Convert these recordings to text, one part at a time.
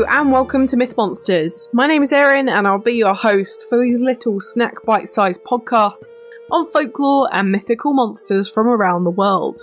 Hello and welcome to Myth Monsters. My name is Erin and I'll be your host for these little snack bite-sized podcasts on folklore and mythical monsters from around the world.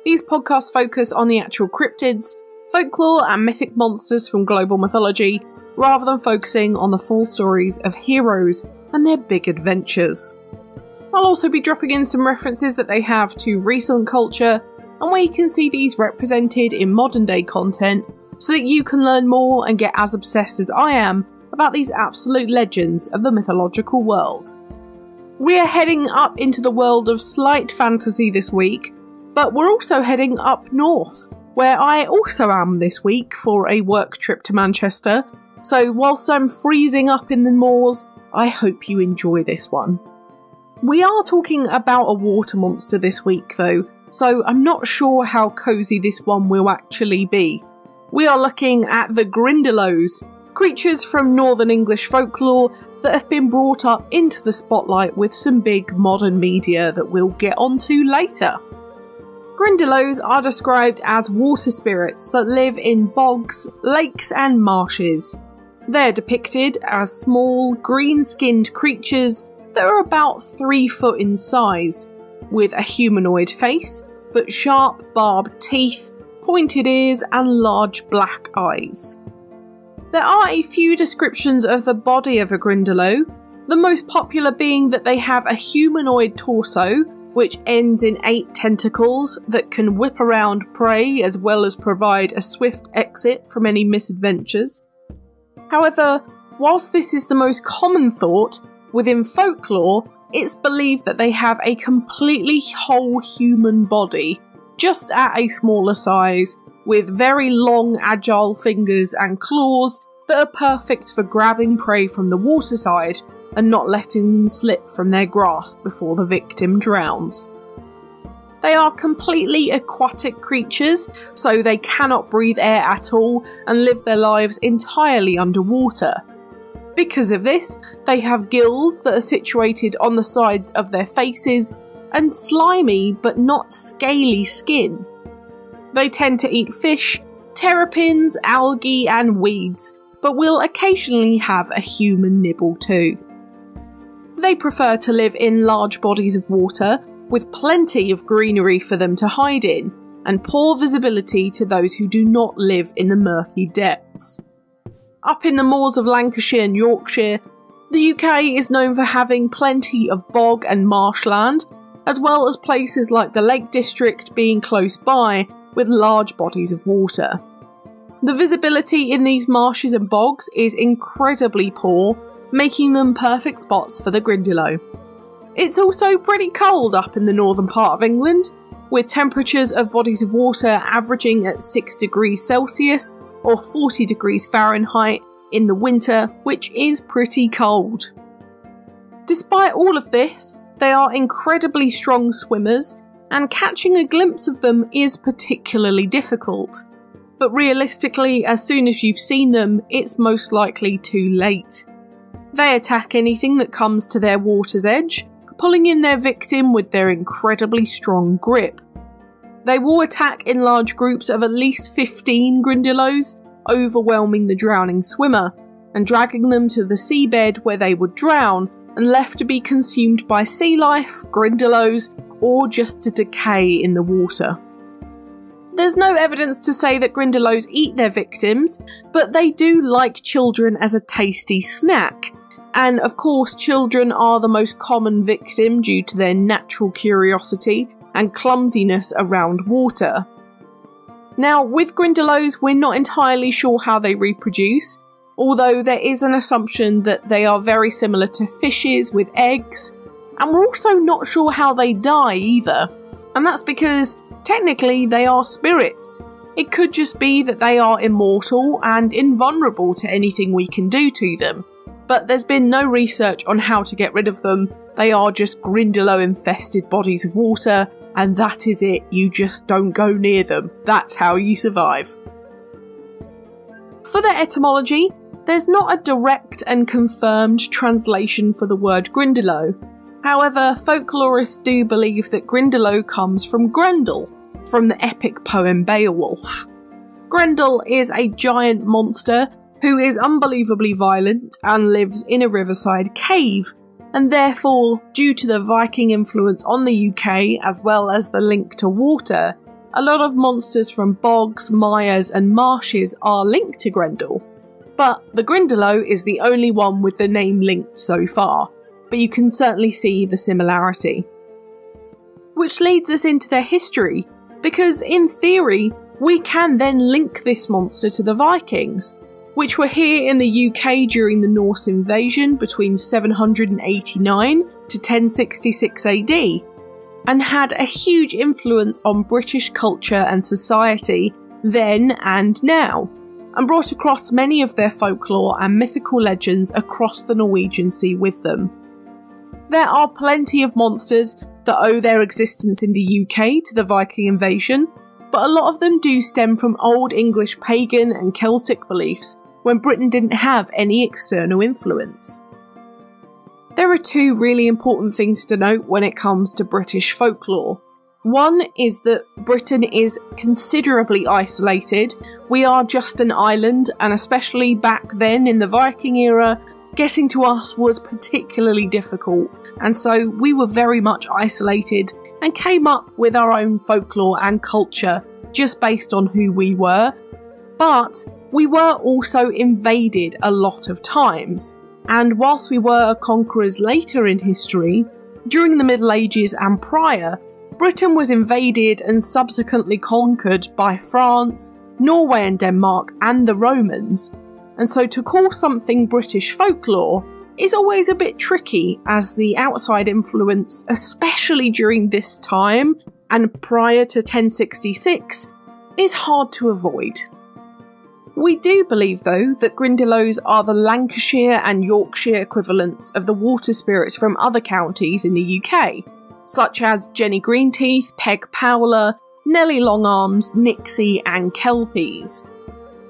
These podcasts focus on the actual cryptids, folklore and mythic monsters from global mythology, rather than focusing on the full stories of heroes and their big adventures. I'll also be dropping in some references that they have to recent culture and where you can see these represented in modern day content, so that you can learn more and get as obsessed as I am about these absolute legends of the mythological world. We are heading up into the world of slight fantasy this week, but we're also heading up north, where I also am this week for a work trip to Manchester, so whilst I'm freezing up in the moors, I hope you enjoy this one. We are talking about a water monster this week though, so I'm not sure how cosy this one will actually be. We are looking at the Grindylows, creatures from Northern English folklore that have been brought up into the spotlight with some big modern media that we'll get onto later. Grindylows are described as water spirits that live in bogs, lakes and marshes. They're depicted as small, green-skinned creatures that are about 3 foot in size, with a humanoid face, but sharp barbed teeth, pointed ears and large black eyes. There are a few descriptions of the body of a Grindylow, the most popular being that they have a humanoid torso which ends in 8 tentacles that can whip around prey as well as provide a swift exit from any misadventures. However, whilst this is the most common thought, within folklore it's believed that they have a completely whole human body, just at a smaller size, with very long agile fingers and claws that are perfect for grabbing prey from the waterside and not letting them slip from their grasp before the victim drowns. They are completely aquatic creatures, so they cannot breathe air at all and live their lives entirely underwater. Because of this, they have gills that are situated on the sides of their faces and slimy but not scaly skin. They tend to eat fish, terrapins, algae and weeds, but will occasionally have a human nibble too. They prefer to live in large bodies of water, with plenty of greenery for them to hide in, and poor visibility to those who do not live in the murky depths. Up in the moors of Lancashire and Yorkshire, the UK is known for having plenty of bog and marshland, as well as places like the Lake District being close by with large bodies of water. The visibility in these marshes and bogs is incredibly poor, making them perfect spots for the Grindylow. It's also pretty cold up in the northern part of England, with temperatures of bodies of water averaging at 6 degrees Celsius or 40 degrees Fahrenheit in the winter, which is pretty cold. Despite all of this, they are incredibly strong swimmers, and catching a glimpse of them is particularly difficult. But realistically, as soon as you've seen them, it's most likely too late. They attack anything that comes to their water's edge, pulling in their victim with their incredibly strong grip. They will attack in large groups of at least 15 Grindylows, overwhelming the drowning swimmer, and dragging them to the seabed where they would drown and left to be consumed by sea life, Grindylows, or just to decay in the water. There's no evidence to say that Grindylows eat their victims, but they do like children as a tasty snack. And of course, children are the most common victim due to their natural curiosity and clumsiness around water. Now, with Grindylows, we're not entirely sure how they reproduce, although there is an assumption that they are very similar to fishes with eggs, and we're also not sure how they die either. And that's because, technically, they are spirits. It could just be that they are immortal and invulnerable to anything we can do to them. But there's been no research on how to get rid of them. They are just Grindylow infested bodies of water, and that is it. You just don't go near them. That's how you survive. For their etymology, there's not a direct and confirmed translation for the word Grindylow. However, folklorists do believe that Grindylow comes from Grendel, from the epic poem Beowulf. Grendel is a giant monster who is unbelievably violent and lives in a riverside cave, and therefore, due to the Viking influence on the UK as well as the link to water, a lot of monsters from bogs, mires and marshes are linked to Grendel. But the Grindylow is the only one with the name linked so far, but you can certainly see the similarity. Which leads us into their history, because in theory, we can then link this monster to the Vikings, which were here in the UK during the Norse invasion between 789 to 1066 AD, and had a huge influence on British culture and society then and now, and brought across many of their folklore and mythical legends across the Norwegian Sea with them. There are plenty of monsters that owe their existence in the UK to the Viking invasion, but a lot of them do stem from Old English pagan and Celtic beliefs when Britain didn't have any external influence. There are two really important things to note when it comes to British folklore. One is that Britain is considerably isolated. We are just an island, and especially back then in the Viking era, getting to us was particularly difficult, and so we were very much isolated and came up with our own folklore and culture just based on who we were. But we were also invaded a lot of times, and whilst we were conquerors later in history, during the Middle Ages and prior, Britain was invaded and subsequently conquered by France, Norway and Denmark and the Romans, and so to call something British folklore is always a bit tricky, as the outside influence, especially during this time and prior to 1066, is hard to avoid. We do believe though that Grindylows are the Lancashire and Yorkshire equivalents of the water spirits from other counties in the UK, such as Jenny Greenteeth, Peg Powler, Nellie Longarms, Nixie and Kelpies.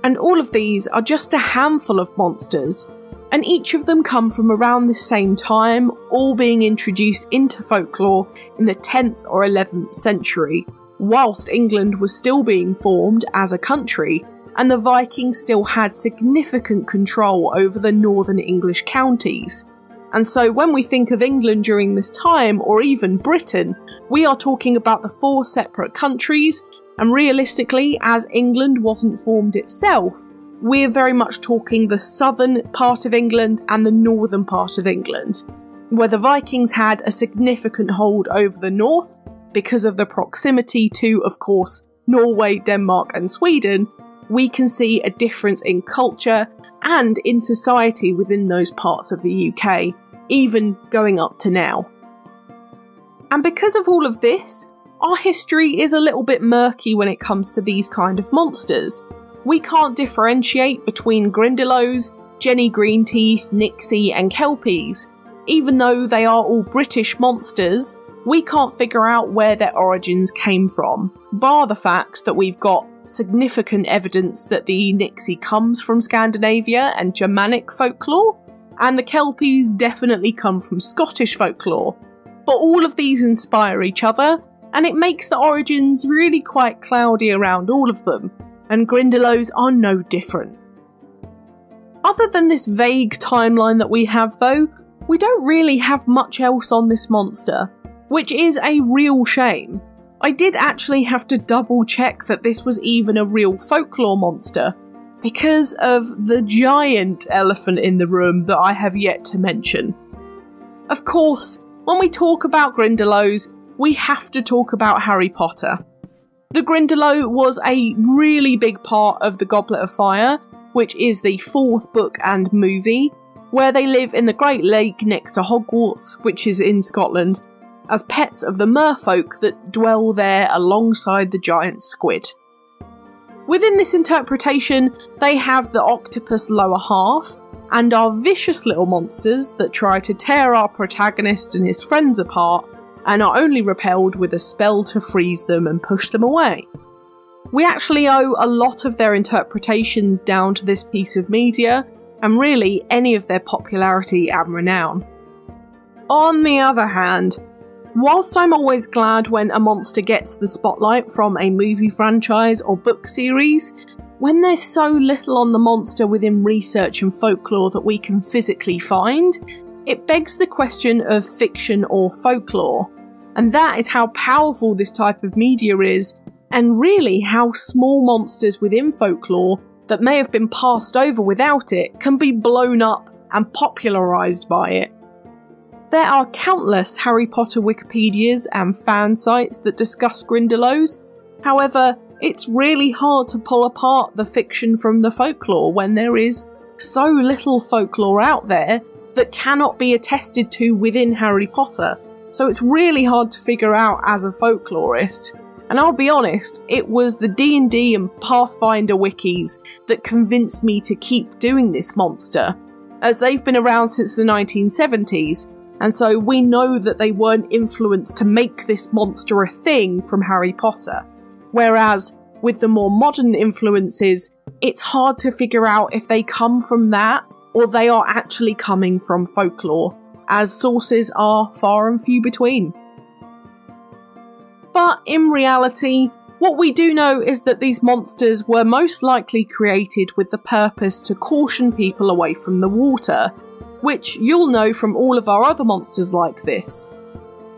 And all of these are just a handful of monsters, and each of them come from around the same time, all being introduced into folklore in the 10th or 11th century, whilst England was still being formed as a country, and the Vikings still had significant control over the northern English counties. And so when we think of England during this time, or even Britain, we are talking about the 4 separate countries, and realistically, as England wasn't formed itself, we're very much talking the southern part of England and the northern part of England, where the Vikings had a significant hold over the north because of the proximity to, of course, Norway, Denmark and Sweden. We can see a difference in culture and in society within those parts of the UK, even going up to now. And because of all of this, our history is a little bit murky when it comes to these kind of monsters. We can't differentiate between Grindylows, Jenny Greenteeth, Nixie and Kelpies. Even though they are all British monsters, we can't figure out where their origins came from, bar the fact that we've got significant evidence that the Nixie comes from Scandinavia and Germanic folklore, and the Kelpies definitely come from Scottish folklore. But all of these inspire each other, and it makes the origins really quite cloudy around all of them, and Grindylows are no different. Other than this vague timeline that we have though, we don't really have much else on this monster, which is a real shame. I did actually have to double check that this was even a real folklore monster, because of the giant elephant in the room that I have yet to mention. Of course, when we talk about Grindylows, we have to talk about Harry Potter. The Grindylow was a really big part of the Goblet of Fire, which is the 4th book and movie, where they live in the Great Lake next to Hogwarts, which is in Scotland, as pets of the merfolk that dwell there alongside the giant squid. Within this interpretation, they have the octopus lower half, and are vicious little monsters that try to tear our protagonist and his friends apart, and are only repelled with a spell to freeze them and push them away. We actually owe a lot of their interpretations down to this piece of media, and really any of their popularity and renown. On the other hand, whilst I'm always glad when a monster gets the spotlight from a movie franchise or book series, when there's so little on the monster within research and folklore that we can physically find, it begs the question of fiction or folklore. And that is how powerful this type of media is, and really how small monsters within folklore that may have been passed over without it can be blown up and popularised by it. There are countless Harry Potter Wikipedias and fan sites that discuss Grindylows. However, it's really hard to pull apart the fiction from the folklore when there is so little folklore out there that cannot be attested to within Harry Potter. So it's really hard to figure out as a folklorist. And I'll be honest, it was the D&D and Pathfinder wikis that convinced me to keep doing this monster, as they've been around since the 1970s, and so we know that they weren't influenced to make this monster a thing from Harry Potter. Whereas with the more modern influences, it's hard to figure out if they come from that or they are actually coming from folklore, as sources are far and few between. But in reality, what we do know is that these monsters were most likely created with the purpose to caution people away from the water, which you'll know from all of our other monsters like this.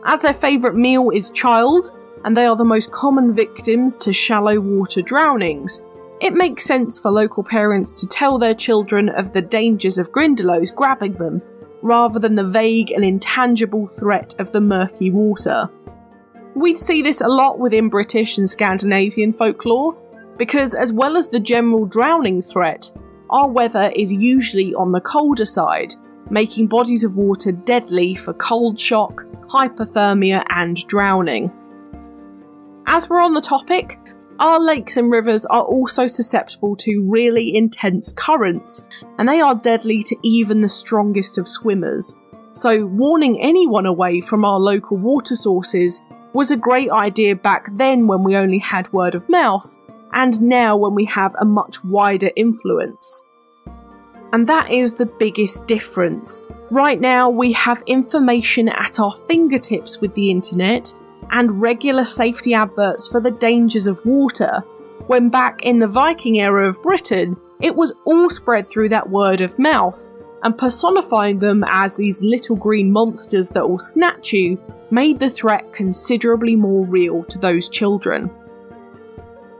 As their favourite meal is child, and they are the most common victims to shallow water drownings, it makes sense for local parents to tell their children of the dangers of Grindylows grabbing them, rather than the vague and intangible threat of the murky water. We see this a lot within British and Scandinavian folklore, because as well as the general drowning threat, our weather is usually on the colder side, making bodies of water deadly for cold shock, hypothermia and drowning. As we're on the topic, our lakes and rivers are also susceptible to really intense currents, and they are deadly to even the strongest of swimmers. So warning anyone away from our local water sources was a great idea back then when we only had word of mouth, and now when we have a much wider influence. And that is the biggest difference. Right now we have information at our fingertips with the internet, and regular safety adverts for the dangers of water, when back in the Viking era of Britain, it was all spread through that word of mouth, and personifying them as these little green monsters that will snatch you made the threat considerably more real to those children.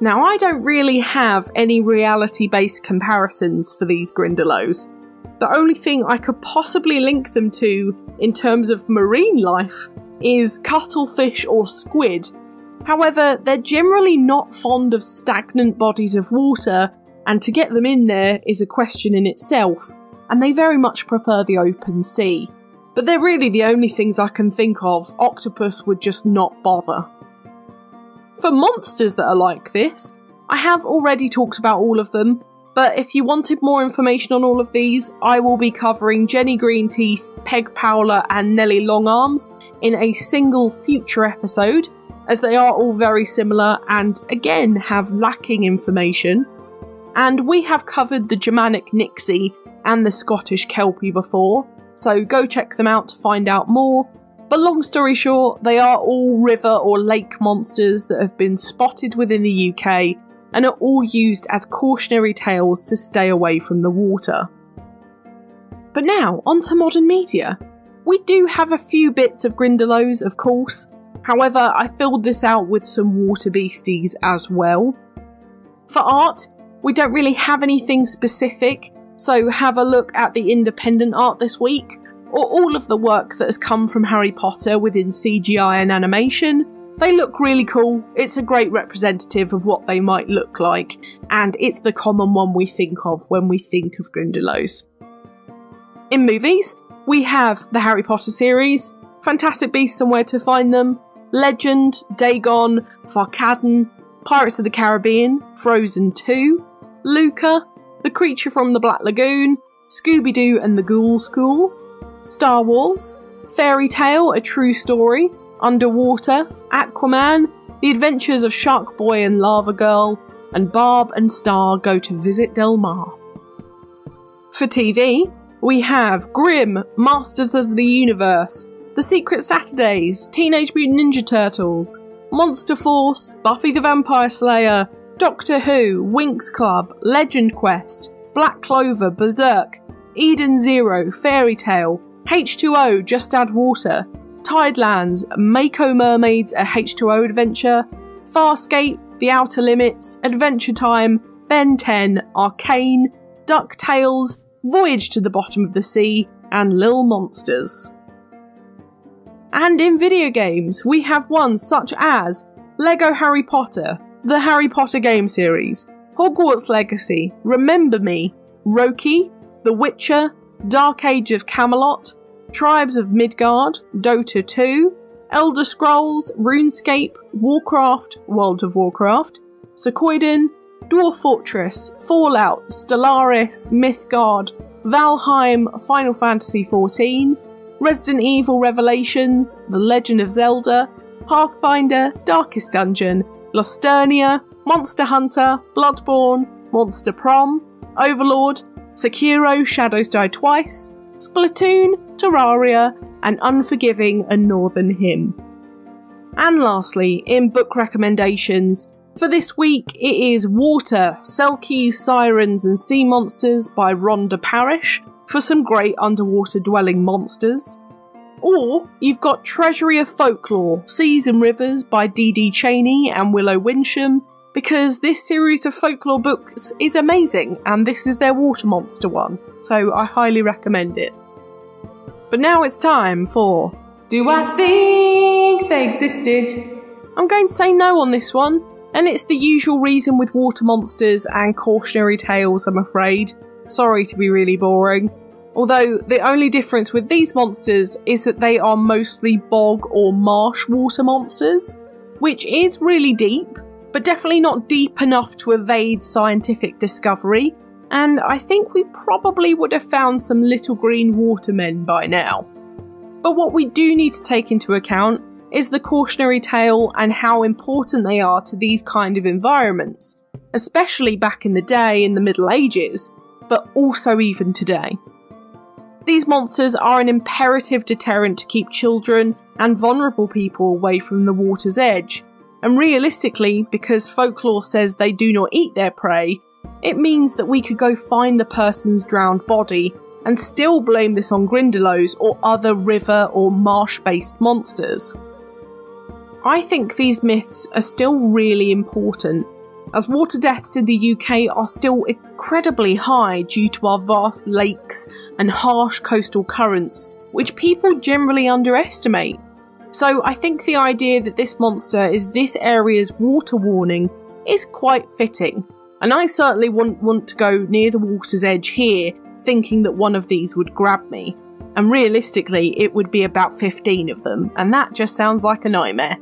Now, I don't really have any reality-based comparisons for these Grindylows. The only thing I could possibly link them to in terms of marine life is cuttlefish or squid. However, they're generally not fond of stagnant bodies of water, and to get them in there is a question in itself, and they very much prefer the open sea. But they're really the only things I can think of. Octopus would just not bother. For monsters that are like this, I have already talked about all of them, but if you wanted more information on all of these, I will be covering Jenny Greenteeth, Peg Powler and Nellie Longarms in a single future episode, as they are all very similar and again have lacking information. And we have covered the Germanic Nixie and the Scottish Kelpie before, so go check them out to find out more. But long story short, they are all river or lake monsters that have been spotted within the UK and are all used as cautionary tales to stay away from the water. But now, onto modern media. We do have a few bits of Grindylows, of course. However, I filled this out with some water beasties as well. For art, we don't really have anything specific, so have a look at the independent art this week, or all of the work that has come from Harry Potter within CGI and animation. They look really cool, it's a great representative of what they might look like, and it's the common one we think of when we think of Grindylows. In movies, we have the Harry Potter series, Fantastic Beasts and Where to Find Them, Legend, Dagon, Farkadden, Pirates of the Caribbean, Frozen 2, Luca, The Creature from the Black Lagoon, Scooby-Doo and the Ghoul School, Star Wars, Fairy Tale, A True Story, Underwater, Aquaman, The Adventures of Shark Boy and Lava Girl, and Barb and Star Go to Visit Del Mar. For TV, we have Grimm, Masters of the Universe, The Secret Saturdays, Teenage Mutant Ninja Turtles, Monster Force, Buffy the Vampire Slayer, Doctor Who, Winx Club, Legend Quest, Black Clover, Berserk, Eden Zero, Fairy Tale, H2O, Just Add Water, Tidelands, Mako Mermaids, a H2O adventure, Farscape, The Outer Limits, Adventure Time, Ben 10, Arcane, DuckTales, Voyage to the Bottom of the Sea, and Lil Monsters. And in video games, we have ones such as Lego Harry Potter, the Harry Potter game series, Hogwarts Legacy, Remember Me, Roki, The Witcher, Dark Age of Camelot, Tribes of Midgard, Dota 2, Elder Scrolls, RuneScape, Warcraft, World of Warcraft, Sequoiden, Dwarf Fortress, Fallout, Stellaris, Mythgard, Valheim, Final Fantasy XIV, Resident Evil Revelations, The Legend of Zelda, Pathfinder, Darkest Dungeon, Losternia, Monster Hunter, Bloodborne, Monster Prom, Overlord, Sekiro, Shadows Die Twice, Splatoon, Terraria, and Unforgiving: A Northern Hymn. And lastly, in book recommendations, for this week it is Water, Selkies, Sirens and Sea Monsters by Rhonda Parrish for some great underwater dwelling monsters. Or you've got Treasury of Folklore, Seas and Rivers by D.D. Cheney and Willow Winsham, because this series of folklore books is amazing and this is their water monster one, so I highly recommend it. But now it's time for Do I Think They Existed? I'm going to say no on this one, and it's the usual reason with water monsters and cautionary tales, I'm afraid. Sorry to be really boring. Although the only difference with these monsters is that they are mostly bog or marsh water monsters, which is really deep, but definitely not deep enough to evade scientific discovery, and I think we probably would have found some little green watermen by now. But what we do need to take into account is the cautionary tale and how important they are to these kind of environments, especially back in the day in the Middle Ages, but also even today. These monsters are an imperative deterrent to keep children and vulnerable people away from the water's edge, and realistically, because folklore says they do not eat their prey, it means that we could go find the person's drowned body and still blame this on Grindylows or other river or marsh-based monsters. I think these myths are still really important, as water deaths in the UK are still incredibly high due to our vast lakes and harsh coastal currents, which people generally underestimate. So I think the idea that this monster is this area's water warning is quite fitting, and I certainly wouldn't want to go near the water's edge here thinking that one of these would grab me, and realistically it would be about 15 of them, and that just sounds like a nightmare.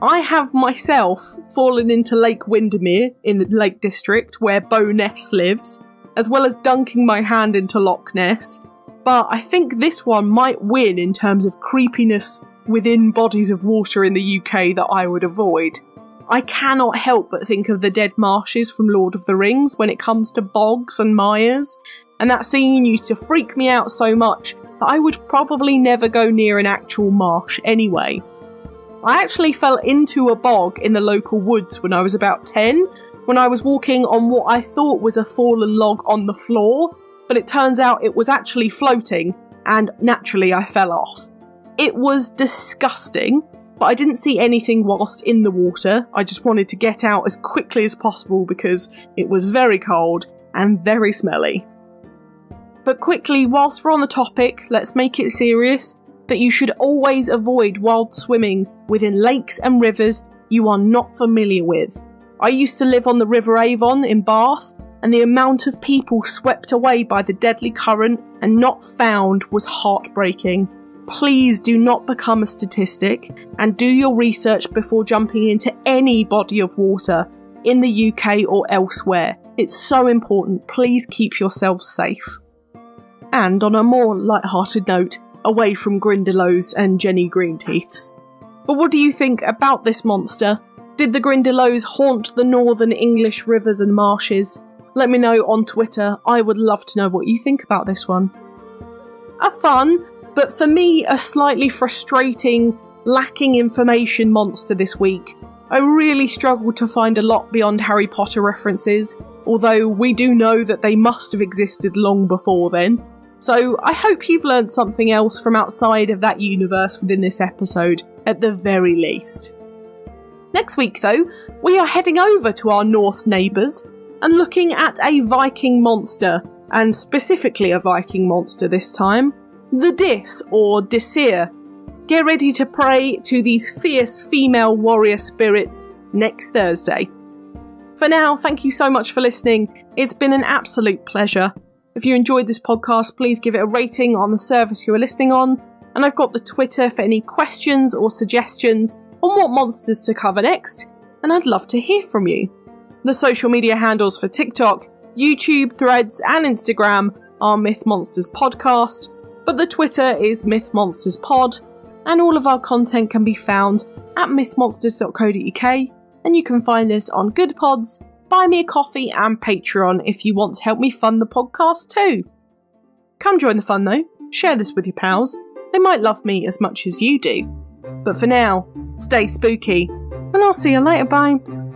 I have myself fallen into Lake Windermere in the Lake District where Bo Ness lives, as well as dunking my hand into Loch Ness, but I think this one might win in terms of creepiness within bodies of water in the UK that I would avoid. I cannot help but think of the dead marshes from Lord of the Rings when it comes to bogs and mires, and that scene used to freak me out so much that I would probably never go near an actual marsh anyway. I actually fell into a bog in the local woods when I was about 10, when I was walking on what I thought was a fallen log on the floor, but it turns out it was actually floating, and naturally I fell off. It was disgusting, but I didn't see anything whilst in the water. I just wanted to get out as quickly as possible because it was very cold and very smelly. But quickly, whilst we're on the topic, let's make it serious that you should always avoid wild swimming within lakes and rivers you are not familiar with. I used to live on the River Avon in Bath, and the amount of people swept away by the deadly current and not found was heartbreaking. Please do not become a statistic, and do your research before jumping into any body of water in the UK or elsewhere. It's so important, please keep yourselves safe. And on a more light-hearted note, away from Grindylows and Jenny Greenteeths. But what do you think about this monster? Did the Grindylows haunt the northern English rivers and marshes? Let me know on Twitter, I would love to know what you think about this one. A fun, but for me a slightly frustrating, lacking information monster this week I really struggled to find a lot beyond Harry Potter references, although we do know that they must have existed long before then. So I hope you've learned something else from outside of that universe within this episode, at the very least. Next week though, we are heading over to our Norse neighbours and looking at a Viking monster, and specifically a Viking monster this time, the Dis or Disir. Get ready to pray to these fierce female warrior spirits next Thursday. For now, thank you so much for listening. It's been an absolute pleasure. If you enjoyed this podcast, please give it a rating on the service you are listening on, and I've got the Twitter for any questions or suggestions on what monsters to cover next, and I'd love to hear from you. The social media handles for TikTok, YouTube, Threads and Instagram are Myth Monsters Podcast, but the Twitter is Myth Monsters Pod, and all of our content can be found at mythmonsters.co.uk, and you can find this on Good Pods, Buy Me a Coffee and Patreon if you want to help me fund the podcast too. Come join the fun though, share this with your pals, they might love me as much as you do. But for now, stay spooky, and I'll see you later, babes.